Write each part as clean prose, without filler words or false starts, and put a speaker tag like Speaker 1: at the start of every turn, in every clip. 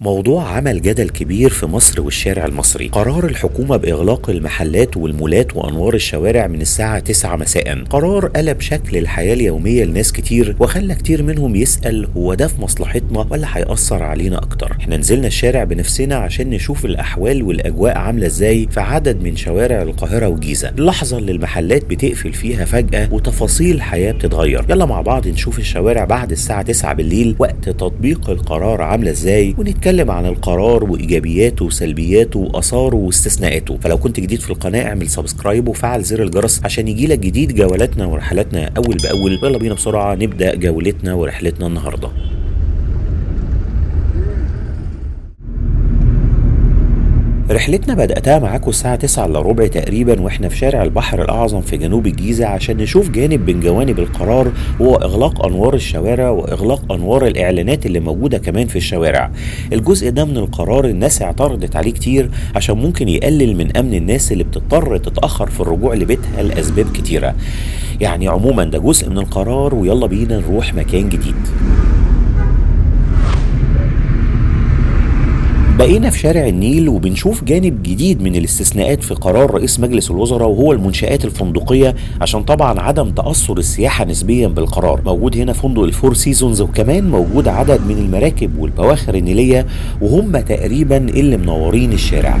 Speaker 1: موضوع عمل جدل كبير في مصر والشارع المصري. قرار الحكومة بإغلاق المحلات والمولات وأنوار الشوارع من الساعة 9 مساء. قرار قلب شكل الحياة اليومية لناس كتير وخلى كتير منهم يسأل هو ده في مصلحتنا ولا هيأثر علينا أكتر. احنا نزلنا الشارع بنفسنا عشان نشوف الأحوال والأجواء عاملة ازاي في عدد من شوارع القاهرة والجيزة، اللحظة اللي المحلات بتقفل فيها فجأة وتفاصيل الحياة بتتغير. يلا مع بعض نشوف الشوارع بعد الساعة 9 بالليل وقت تطبيق القرار عاملة ازاي، ونتكلم عن القرار وايجابياته وسلبياته واثاره واستثناءاته. فلو كنت جديد في القناه اعمل سبسكرايب وفعل زر الجرس عشان يجيلك جديد جولاتنا ورحلاتنا اول باول. يلا بينا بسرعه نبدا جولتنا ورحلتنا النهارده. رحلتنا بدأتها معاكم الساعة 9 إلا ربع تقريبا واحنا في شارع البحر الأعظم في جنوب الجيزة عشان نشوف جانب من جوانب القرار، وهو إغلاق أنوار الشوارع وإغلاق أنوار الإعلانات اللي موجودة كمان في الشوارع. الجزء ده من القرار الناس اعترضت عليه كتير عشان ممكن يقلل من أمن الناس اللي بتضطر تتأخر في الرجوع لبيتها لأسباب كتيرة. يعني عموما ده جزء من القرار، ويلا بينا نروح مكان جديد. بقينا في شارع النيل وبنشوف جانب جديد من الاستثناءات في قرار رئيس مجلس الوزراء، وهو المنشآت الفندقية، عشان طبعا عدم تأثر السياحة نسبيا بالقرار. موجود هنا فندق الفور سيزونز، وكمان موجود عدد من المراكب والبواخر النيلية، وهم تقريبا اللي منورين الشارع.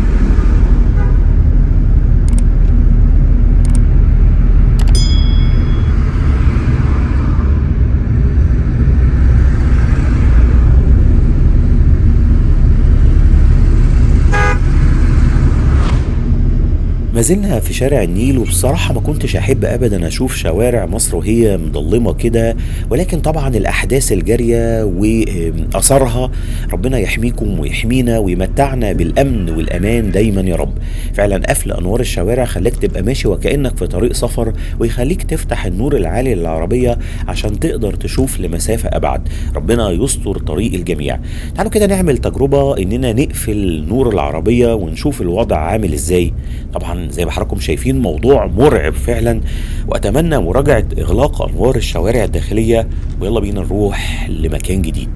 Speaker 1: ما زلنا في شارع النيل، وبصراحة ما كنتش أحب أبدا أشوف شوارع مصر وهي مظلمة كده، ولكن طبعا الأحداث الجارية وأثرها ربنا يحميكم ويحمينا ويمتعنا بالأمن والأمان دايما يا رب. فعلا قفل أنوار الشوارع خليك تبقى ماشي وكأنك في طريق سفر، ويخليك تفتح النور العالي للعربية عشان تقدر تشوف لمسافة أبعد. ربنا يستر طريق الجميع. تعالوا كده نعمل تجربة إننا نقفل نور العربية ونشوف الوضع عامل إزاي. طبعا زي ما حضراتكم شايفين موضوع مرعب فعلا، واتمنى مراجعة اغلاق انوار الشوارع الداخلية. ويلا بينا نروح لمكان جديد.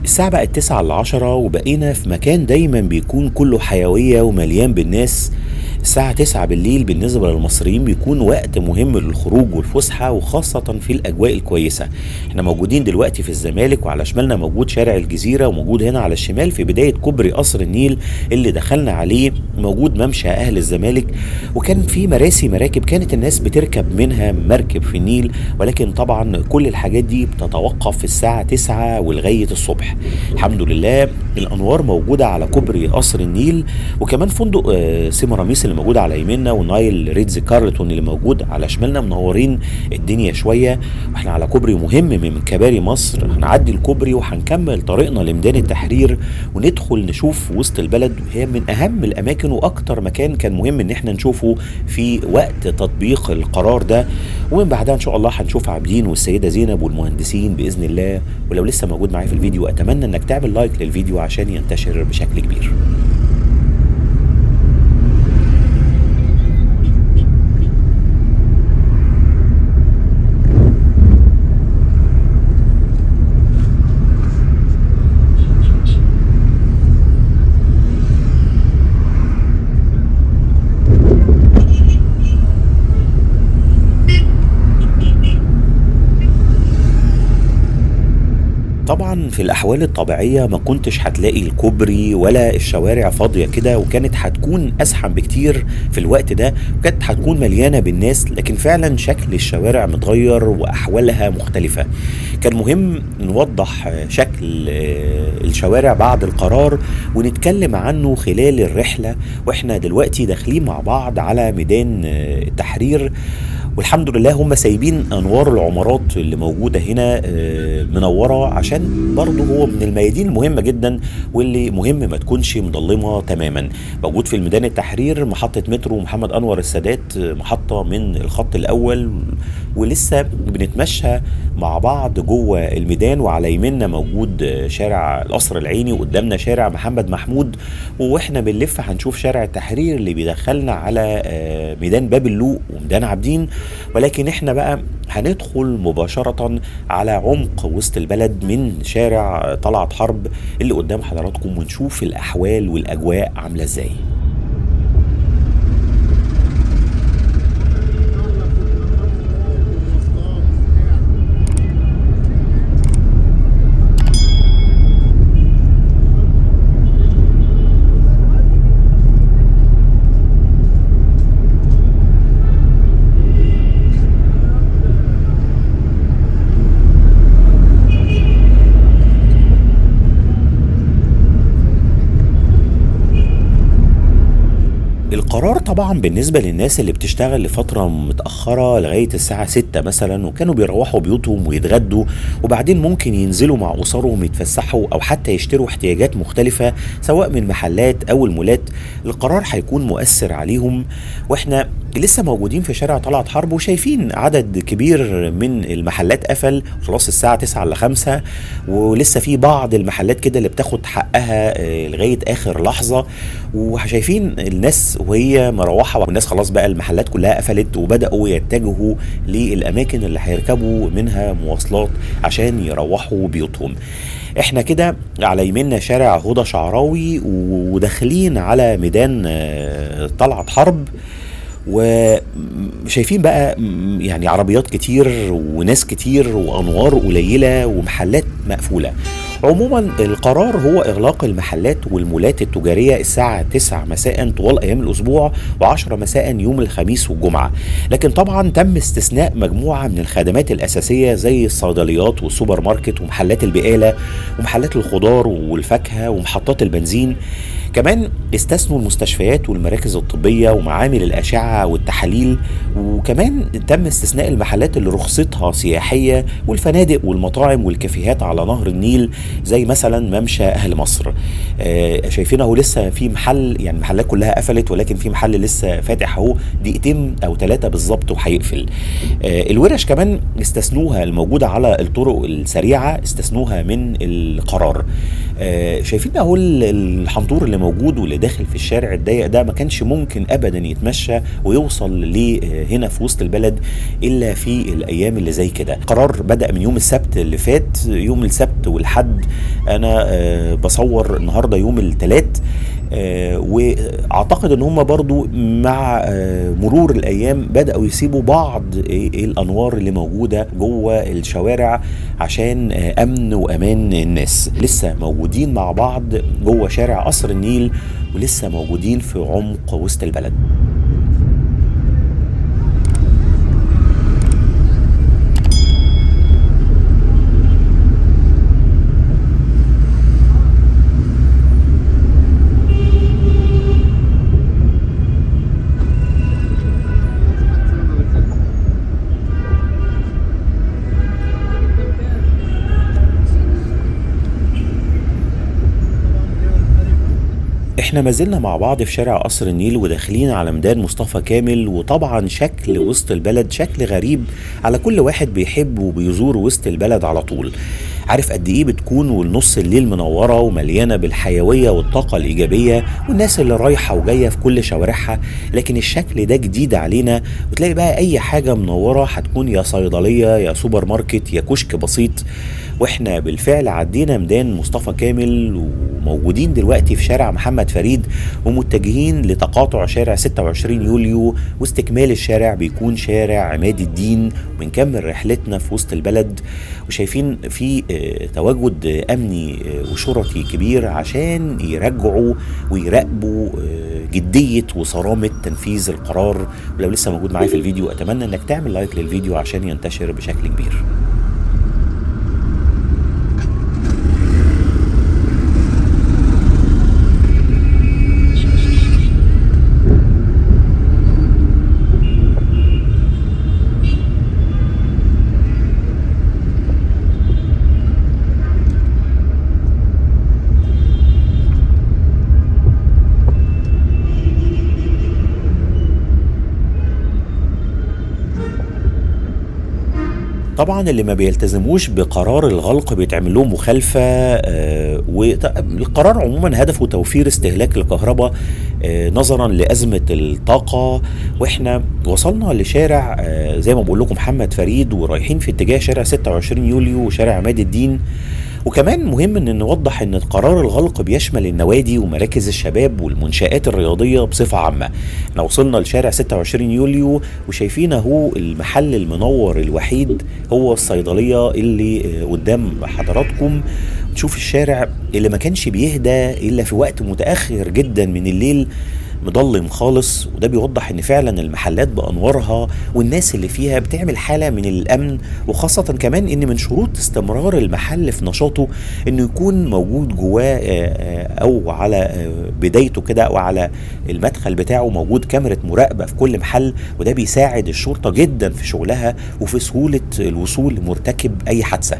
Speaker 1: الساعة بقت 9 إلا 10، وبقينا في مكان دايما بيكون كله حيوية ومليان بالناس. الساعة 9 بالليل بالنسبة للمصريين بيكون وقت مهم للخروج والفسحة، وخاصة في الأجواء الكويسة. احنا موجودين دلوقتي في الزمالك، وعلى شمالنا موجود شارع الجزيرة، وموجود هنا على الشمال في بداية كوبري قصر النيل اللي دخلنا عليه موجود ممشى أهل الزمالك. وكان في مراسي مراكب كانت الناس بتركب منها مركب في النيل، ولكن طبعا كل الحاجات دي بتتوقف في الساعة 9 ولغاية الصبح. الحمد لله الأنوار موجودة على كوبري قصر النيل، وكمان فندق سيمراميس اللي موجود على يميننا، ونايل ريدز كارلتون اللي موجود على شمالنا منورين الدنيا شويه. واحنا على كوبري مهم من كباري مصر. هنعدي الكوبري وهنكمل طريقنا لميدان التحرير وندخل نشوف وسط البلد، وهي من اهم الاماكن واكتر مكان كان مهم ان احنا نشوفه في وقت تطبيق القرار ده. ومن بعدها ان شاء الله هنشوف عابدين والسيده زينب والمهندسين باذن الله. ولو لسه موجود معايا في الفيديو اتمنى انك تعمل لايك للفيديو عشان ينتشر بشكل كبير. طبعا في الأحوال الطبيعية ما كنتش هتلاقي الكوبري ولا الشوارع فاضية كده، وكانت هتكون أزحم بكتير في الوقت ده، وكانت هتكون مليانة بالناس. لكن فعلا شكل الشوارع متغير وأحوالها مختلفة. كان مهم نوضح شكل الشوارع بعد القرار ونتكلم عنه خلال الرحلة، وإحنا دلوقتي داخلين مع بعض على ميدان التحرير. والحمد لله هم سايبين انوار العمارات اللي موجوده هنا منوره، عشان برضه هو من الميادين المهمه جدا واللي مهم ما تكونش مظلمه تماما. موجود في الميدان التحرير محطه مترو محمد انور السادات، محطه من الخط الاول، ولسه بنتمشى مع بعض جوه الميدان، وعلى يميننا موجود شارع القصر العيني، وقدامنا شارع محمد محمود، واحنا بنلف هنشوف شارع التحرير اللي بيدخلنا على ميدان باب اللوق وميدان عابدين. ولكن احنا بقى هندخل مباشرة على عمق وسط البلد من شارع طلعت حرب اللي قدام حضراتكم، ونشوف الأحوال والأجواء عاملة ازاي. القرار طبعا بالنسبة للناس اللي بتشتغل لفترة متأخرة لغاية الساعة 6 مثلا، وكانوا بيروحوا بيوتهم ويتغدوا وبعدين ممكن ينزلوا مع أسرهم يتفسحوا أو حتى يشتروا احتياجات مختلفة سواء من محلات أو المولات، القرار هيكون مؤثر عليهم. واحنا لسه موجودين في شارع طلعت حرب وشايفين عدد كبير من المحلات قفل خلاص الساعة 9 ل 5، ولسه في بعض المحلات كده اللي بتاخد حقها لغاية آخر لحظة، وشايفين الناس وهي مروحة، والناس خلاص بقى المحلات كلها قفلت وبدأوا يتجهوا للأماكن اللي هيركبوا منها مواصلات عشان يروحوا بيوتهم. احنا كده على يميننا شارع هدى شعراوي وداخلين على ميدان طلعت حرب، وشايفين بقى يعني عربيات كتير وناس كتير وانوار قليله ومحلات مقفوله. عموما القرار هو اغلاق المحلات والمولات التجاريه الساعه 9 مساء طوال ايام الاسبوع و10 مساء يوم الخميس والجمعه، لكن طبعا تم استثناء مجموعه من الخدمات الاساسيه زي الصيدليات والسوبر ماركت ومحلات البقاله ومحلات الخضار والفاكهه ومحطات البنزين. كمان استثنوا المستشفيات والمراكز الطبية ومعامل الأشعة والتحاليل، وكمان تم استثناء المحلات اللي رخصتها سياحية والفنادق والمطاعم والكافيهات على نهر النيل زي مثلا ممشى أهل مصر. شايفين اهو لسه في محل، يعني المحلات كلها قفلت ولكن في محل لسه فاتح اهو دقيقتين أو 3 بالظبط وهيقفل. الورش كمان استثنوها الموجودة على الطرق السريعة، استثنوها من القرار. شايفين اهو الحنطور اللي موجود واللي داخل في الشارع الضيق ده ما كانش ممكن ابدا يتمشى ويوصل لهنا في وسط البلد الا في الايام اللي زي كده. قرار بدأ من يوم السبت اللي فات، يوم السبت والحد، انا بصور النهارده يوم الثلاث، واعتقد ان هم برضو مع مرور الايام بدأوا يسيبوا بعض الانوار اللي موجودة جوه الشوارع عشان امن وامان الناس. لسه موجودين مع بعض جوه شارع قصر النيل ولسه موجودين في عمق وسط البلد. احنا ما زلنا مع بعض في شارع قصر النيل وداخلين على ميدان مصطفى كامل، وطبعا شكل وسط البلد شكل غريب على كل واحد بيحب وبيزور وسط البلد على طول. عارف قد ايه بتكون والنص الليل منوره ومليانه بالحيويه والطاقه الايجابيه والناس اللي رايحه وجايه في كل شوارعها، لكن الشكل ده جديد علينا، وتلاقي بقى اي حاجه منوره هتكون يا صيدليه يا سوبر ماركت يا كشك بسيط. واحنا بالفعل عدينا ميدان مصطفى كامل وموجودين دلوقتي في شارع محمد فريد ومتجهين لتقاطع شارع 26 يوليو، واستكمال الشارع بيكون شارع عماد الدين، وبنكمل رحلتنا في وسط البلد. وشايفين في تواجد امني وشرطي كبير عشان يرجعوا ويراقبوا جدية وصرامة تنفيذ القرار. ولو لسه موجود معايا في الفيديو اتمنى انك تعمل لايك للفيديو عشان ينتشر بشكل كبير. طبعا اللي ما بيلتزموش بقرار الغلق بيتعمل لهم مخالفة، والقرار عموما هدفه توفير استهلاك الكهرباء نظرا لأزمة الطاقة. واحنا وصلنا لشارع زي ما بقول لكم محمد فريد، ورايحين في اتجاه شارع 26 يوليو وشارع عماد الدين. وكمان مهم ان نوضح ان قرار الغلق بيشمل النوادي ومراكز الشباب والمنشآت الرياضية بصفة عامة. احنا وصلنا لشارع 26 يوليو وشايفين اهو المحل المنور الوحيد هو الصيدلية اللي قدام حضراتكم. نشوف الشارع اللي ما كانش بيهدى الا في وقت متأخر جدا من الليل، مضلم خالص، وده بيوضح ان فعلا المحلات بانوارها والناس اللي فيها بتعمل حالة من الامن. وخاصة كمان ان من شروط استمرار المحل في نشاطه انه يكون موجود جواه او على بدايته كده او على المدخل بتاعه موجود كاميرا مراقبة في كل محل، وده بيساعد الشرطة جدا في شغلها وفي سهولة الوصول لمرتكب اي حادثة.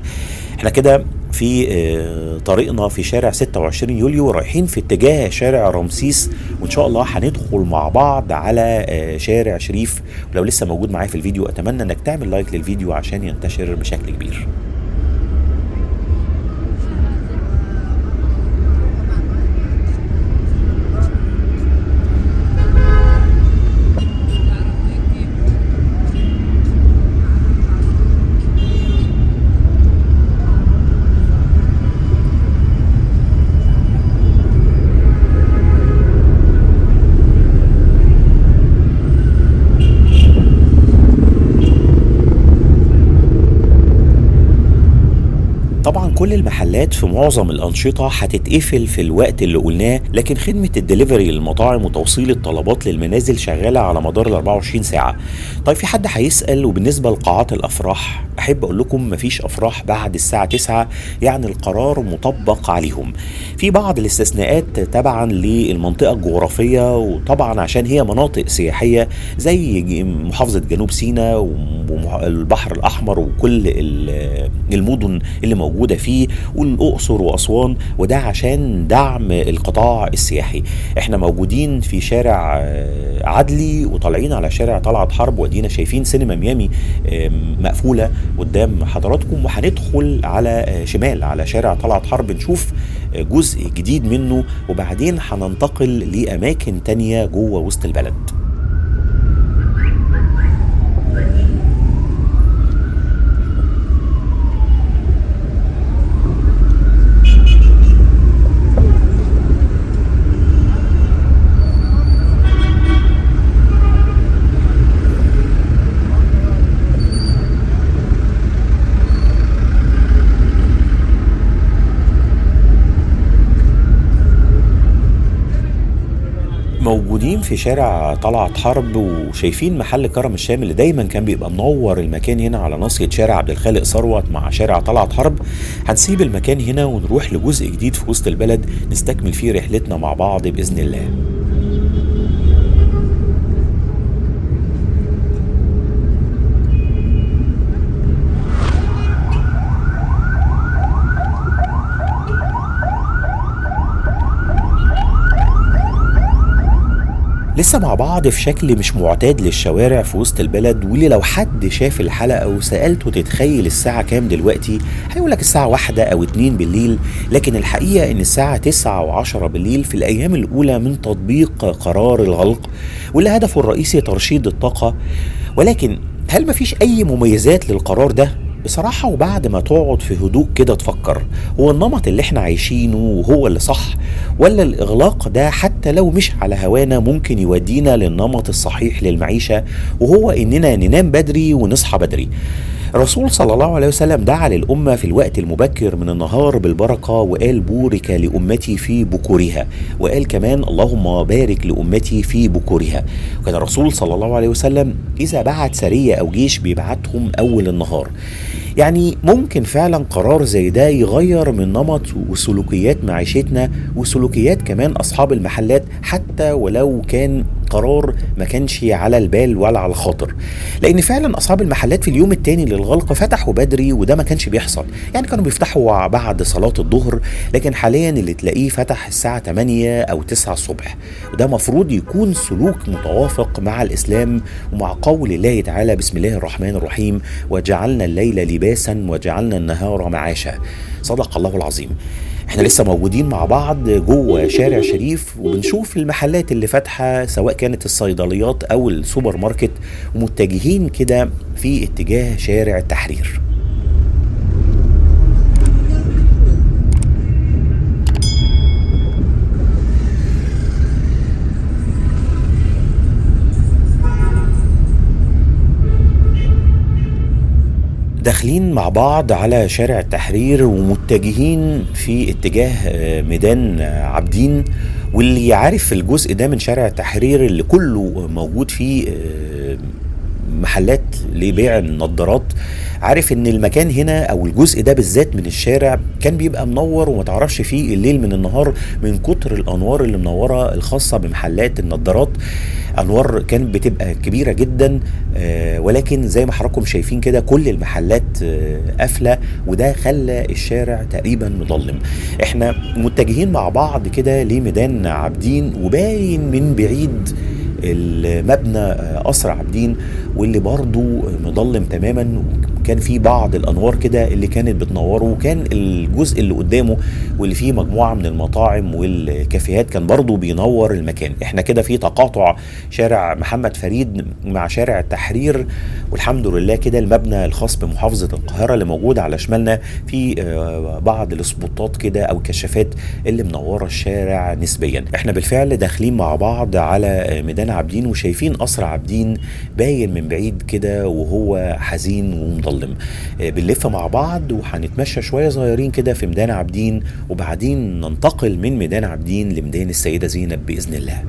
Speaker 1: احنا كده في طريقنا في شارع 26 يوليو رايحين في اتجاه شارع رمسيس، وان شاء الله هندخل مع بعض على شارع شريف. ولو لسه موجود معايا في الفيديو اتمنى انك تعمل لايك للفيديو عشان ينتشر بشكل كبير. طبعا كل المحلات في معظم الأنشطة هتتقفل في الوقت اللي قلناه، لكن خدمة الدليفري للمطاعم وتوصيل الطلبات للمنازل شغالة على مدار ال 24 ساعة. طيب في حد هيسأل، وبالنسبة لقاعات الأفراح أحب أقول لكم مفيش أفراح بعد الساعة 9، يعني القرار مطبق عليهم. في بعض الاستثناءات تبعا للمنطقة الجغرافية، وطبعا عشان هي مناطق سياحية زي محافظة جنوب سيناء والبحر الأحمر وكل المدن اللي موجودة فيه والأقصر وأسوان، وده عشان دعم القطاع السياحي. احنا موجودين في شارع عدلي وطالعين على شارع طلعت حرب، ودينا شايفين سينما ميامي مقفولة قدام حضراتكم، وهندخل على شمال على شارع طلعت حرب نشوف جزء جديد منه، وبعدين هننتقل لأماكن تانية جوه وسط البلد. موجودين في شارع طلعت حرب وشايفين محل كرم الشام اللي دايما كان بيبقى منور المكان هنا على ناصية شارع عبد الخالق ثروت مع شارع طلعت حرب. هنسيب المكان هنا ونروح لجزء جديد في وسط البلد نستكمل فيه رحلتنا مع بعض بإذن الله. لسه مع بعض في شكل مش معتاد للشوارع في وسط البلد، واللي لو حد شاف الحلقة وسألته تتخيل الساعة كام دلوقتي هيقولك الساعة 1 أو 2 بالليل، لكن الحقيقة ان الساعة 9 و10 بالليل في الأيام الأولى من تطبيق قرار الغلق، واللي هدفه الرئيسي ترشيد الطاقة. ولكن هل مفيش أي مميزات للقرار ده؟ بصراحة وبعد ما تقعد في هدوء كده تفكر، هو النمط اللي احنا عايشينه هو اللي صح، ولا الإغلاق ده حتى لو مش على هوانا ممكن يودينا للنمط الصحيح للمعيشة، وهو إننا ننام بدري ونصحى بدري؟ الرسول صلى الله عليه وسلم دعا للأمة في الوقت المبكر من النهار بالبركة، وقال بورك لأمتي في بكورها، وقال كمان اللهم بارك لأمتي في بكورها. وكان الرسول صلى الله عليه وسلم إذا بعت سرية أو جيش بيبعتهم أول النهار. يعني ممكن فعلا قرار زي ده يغير من نمط وسلوكيات معيشتنا وسلوكيات كمان أصحاب المحلات، حتى ولو كان القرار ما كانش على البال ولا على الخاطر، لان فعلا اصحاب المحلات في اليوم التاني للغلق فتحوا بدري، وده ما كانش بيحصل. يعني كانوا بيفتحوا بعد صلاة الظهر، لكن حاليا اللي تلاقيه فتح الساعة 8 او 9 الصبح، وده مفروض يكون سلوك متوافق مع الاسلام ومع قول الله تعالى: بسم الله الرحمن الرحيم، وجعلنا الليل لباسا وجعلنا النهار معاشا. صدق الله العظيم. احنا لسه موجودين مع بعض جوه شارع شريف، وبنشوف المحلات اللي فاتحة سواء كانت الصيدليات او السوبر ماركت، ومتجهين كده في اتجاه شارع التحرير. داخلين مع بعض على شارع التحرير ومتجهين في اتجاه ميدان عابدين. واللي عارف الجزء ده من شارع التحرير اللي كله موجود فيه محلات لبيع النظارات، عارف ان المكان هنا او الجزء ده بالذات من الشارع كان بيبقى منور وما تعرفش فيه الليل من النهار من كتر الانوار اللي منوره الخاصه بمحلات النظارات. انوار كانت بتبقى كبيره جدا، ولكن زي ما حضراتكم شايفين كده كل المحلات قافله، وده خلى الشارع تقريبا مظلم. احنا متجهين مع بعض كده لميدان عابدين، وباين من بعيد المبنى قصر عابدين، واللي برضو مظلم تماما، وكان في بعض الانوار كده اللي كانت بتنوره، وكان الجزء اللي قدامه واللي فيه مجموعه من المطاعم والكافيهات كان برضو بينور المكان. احنا كده في تقاطع شارع محمد فريد مع شارع التحرير، والحمد لله كده المبنى الخاص بمحافظه القاهره اللي موجود على شمالنا في بعض السبوتات كده او الكشافات اللي منوره الشارع نسبيا. احنا بالفعل داخلين مع بعض على ميدان عابدين، وشايفين قصر عابدين باين من بعيد كده وهو حزين ومظلم. بنلف مع بعض وهنتمشى شويه صغيرين كده في ميدان عابدين، وبعدين ننتقل من ميدان عابدين لميدان السيده زينب باذن الله.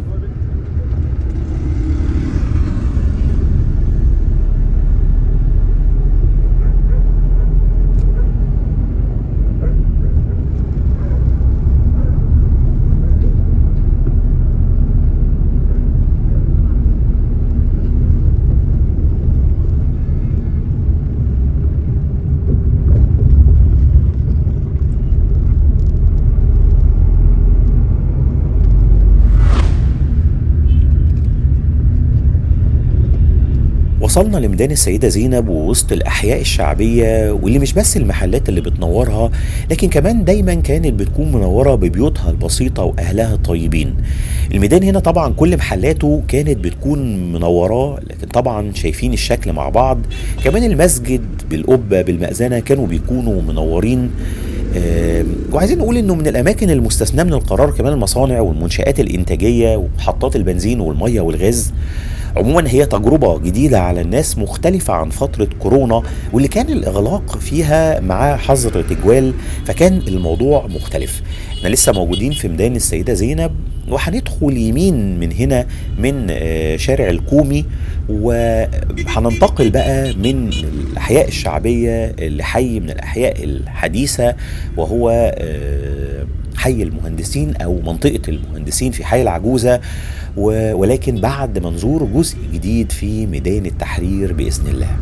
Speaker 1: وصلنا لميدان السيدة زينب ووسط الأحياء الشعبية، واللي مش بس المحلات اللي بتنورها، لكن كمان دايما كانت بتكون منورة ببيوتها البسيطة وأهلها الطيبين. الميدان هنا طبعا كل محلاته كانت بتكون منورة، لكن طبعا شايفين الشكل مع بعض. كمان المسجد بالقبة بالمأذنة كانوا بيكونوا منورين. وعايزين نقول انه من الاماكن المستثناه من القرار كمان المصانع والمنشآت الانتاجيه ومحطات البنزين والميه والغاز. عموما هي تجربه جديده على الناس، مختلفه عن فتره كورونا واللي كان الاغلاق فيها مع حظر تجوال، فكان الموضوع مختلف. احنا لسه موجودين في ميدان السيده زينب، وهندخل يمين من هنا من شارع الكومي، وهننتقل بقى من الأحياء الشعبية لحي من الأحياء الحديثة، وهو حي المهندسين أو منطقة المهندسين في حي العجوزة، ولكن بعد ما نزور جزء جديد في ميدان التحرير بإذن الله.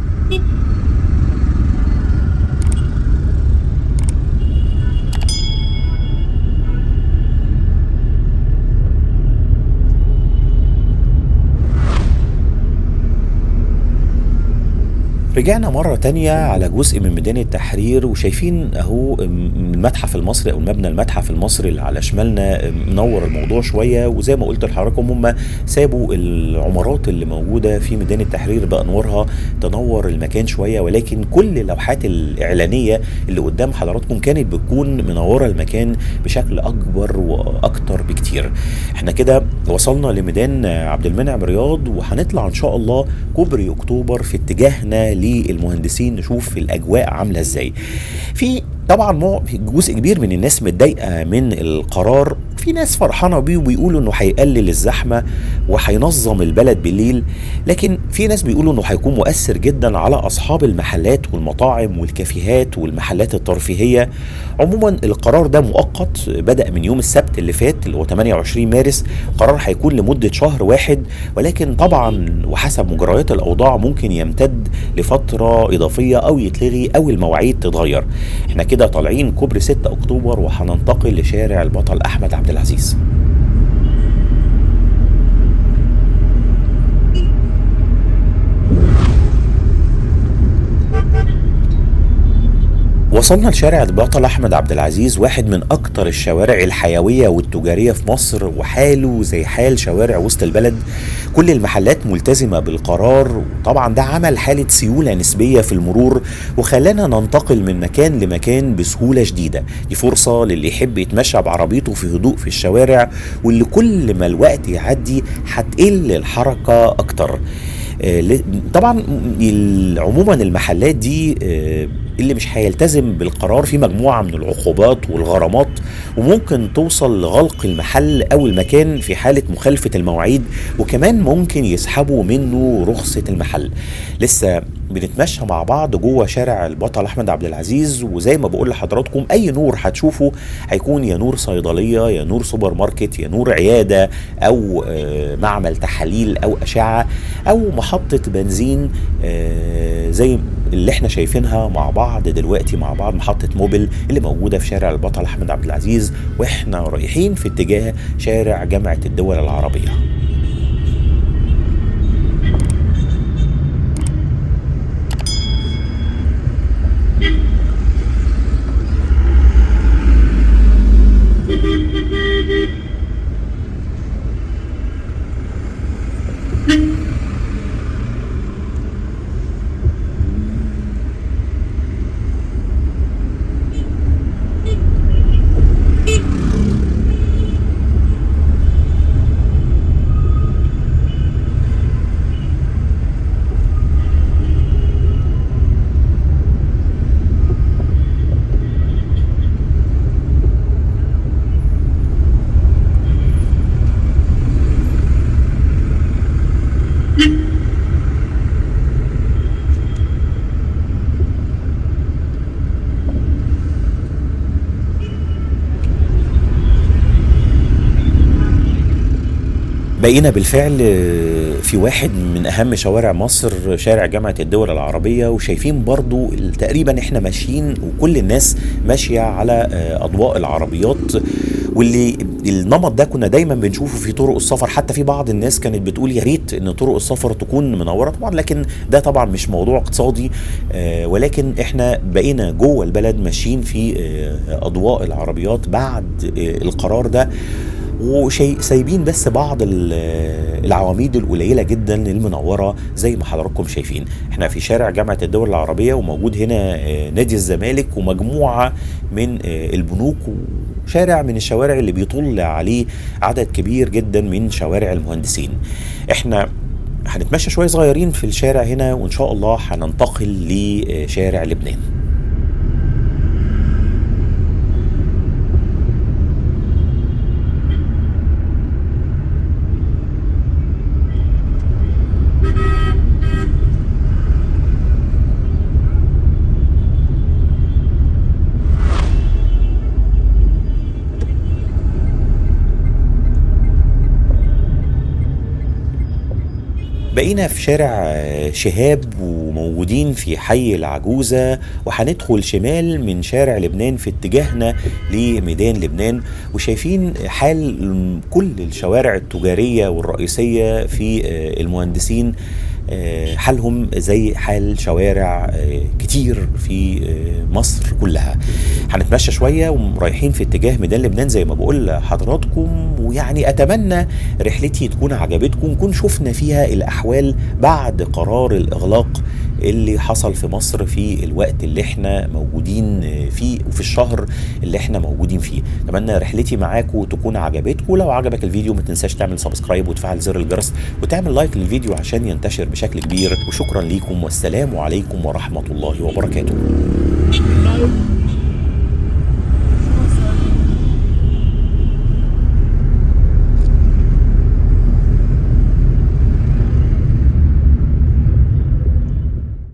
Speaker 1: رجعنا مرة تانية على جزء من ميدان التحرير، وشايفين اهو المتحف المصري او المبنى المتحف المصري اللي على شمالنا منور الموضوع شوية. وزي ما قلت لحضراتكم هم سابوا العمارات اللي موجودة في ميدان التحرير بأنوارها تنور المكان شوية، ولكن كل اللوحات الإعلانية اللي قدام حضراتكم كانت بتكون منورة المكان بشكل أكبر وأكتر بكتير. احنا كده وصلنا لميدان عبد المنعم رياض، وهنطلع إن شاء الله كوبري أكتوبر في اتجاهنا للمهندسين، نشوف الاجواء عامله ازاي. في طبعا جزء كبير من الناس متضايقه من القرار، في ناس فرحانة بيه وبيقولوا انه هيقلل الزحمة وهينظم البلد بالليل، لكن في ناس بيقولوا انه هيكون مؤثر جدا على اصحاب المحلات والمطاعم والكافيهات والمحلات الترفيهية. عموما القرار ده مؤقت، بدأ من يوم السبت اللي فات اللي هو 28 مارس. قرار هيكون لمدة شهر واحد، ولكن طبعا وحسب مجريات الاوضاع ممكن يمتد لفترة اضافية او يتلغي او المواعيد تتغير. احنا كده طالعين كوبري 6 اكتوبر وهننتقل لشارع البطل احمد عبد العزيز. وصلنا لشارع البطل احمد عبد العزيز، واحد من اكتر الشوارع الحيويه والتجاريه في مصر، وحاله زي حال شوارع وسط البلد. كل المحلات ملتزمه بالقرار، وطبعا ده عمل حاله سيوله نسبيه في المرور وخلانا ننتقل من مكان لمكان بسهوله شديده. دي فرصه للي يحب يتمشى بعربيته في هدوء في الشوارع، واللي كل ما الوقت يعدي هتقل الحركه اكتر. طبعا عموما المحلات دي اللي مش هيلتزم بالقرار في مجموعة من العقوبات والغرامات، وممكن توصل لغلق المحل أو المكان في حالة مخالفة المواعيد، وكمان ممكن يسحبوا منه رخصة المحل. لسه بنتمشى مع بعض جوه شارع البطل أحمد عبد العزيز، وزي ما بقول لحضراتكم أي نور هتشوفه هيكون يا نور صيدلية يا نور سوبر ماركت يا نور عيادة أو معمل تحاليل أو أشعة أو محطة بنزين، زي اللي احنا شايفينها مع بعض دلوقتي مع بعض، محطة موبل اللي موجودة في شارع البطل أحمد عبد العزيز، واحنا رايحين في اتجاه شارع جامعة الدول العربية. بقينا بالفعل في واحد من اهم شوارع مصر، شارع جامعة الدول العربية، وشايفين برضو تقريبا احنا ماشيين وكل الناس ماشية على اضواء العربيات، واللي النمط ده كنا دايما بنشوفه في طرق السفر. حتى في بعض الناس كانت بتقول يا ريت ان طرق السفر تكون منوره طبعا، لكن ده طبعا مش موضوع اقتصادي، ولكن احنا بقينا جوه البلد ماشيين في اضواء العربيات بعد القرار ده، وشيء سايبين بس بعض العواميد القليله جدا المنوره زي ما حضراتكم شايفين. احنا في شارع جامعه الدول العربيه، وموجود هنا نادي الزمالك ومجموعه من البنوك، وشارع من الشوارع اللي بيطل عليه عدد كبير جدا من شوارع المهندسين. احنا هنتمشى شويه صغيرين في الشارع هنا، وان شاء الله هننتقل لشارع لبنان. بقينا في شارع شهاب وموجودين في حي العجوزة، وهندخل شمال من شارع لبنان في اتجاهنا لميدان لبنان. وشايفين حال كل الشوارع التجارية والرئيسية في المهندسين، حالهم زي حال شوارع كتير في مصر كلها. هنتمشى شوية ورايحين في اتجاه ميدان لبنان زي ما بقول لحضراتكم، ويعني أتمنى رحلتي تكون عجبتكم، نكون شفنا فيها الأحوال بعد قرار الإغلاق اللي حصل في مصر في الوقت اللي احنا موجودين فيه وفي الشهر اللي احنا موجودين فيه. اتمنى رحلتي معاكم تكون عجبتكم. لو عجبك الفيديو ما تنساش تعمل سبسكرايب وتفعل زر الجرس وتعمل لايك للفيديو عشان ينتشر بشكل كبير. وشكرا ليكم والسلام عليكم ورحمة الله وبركاته.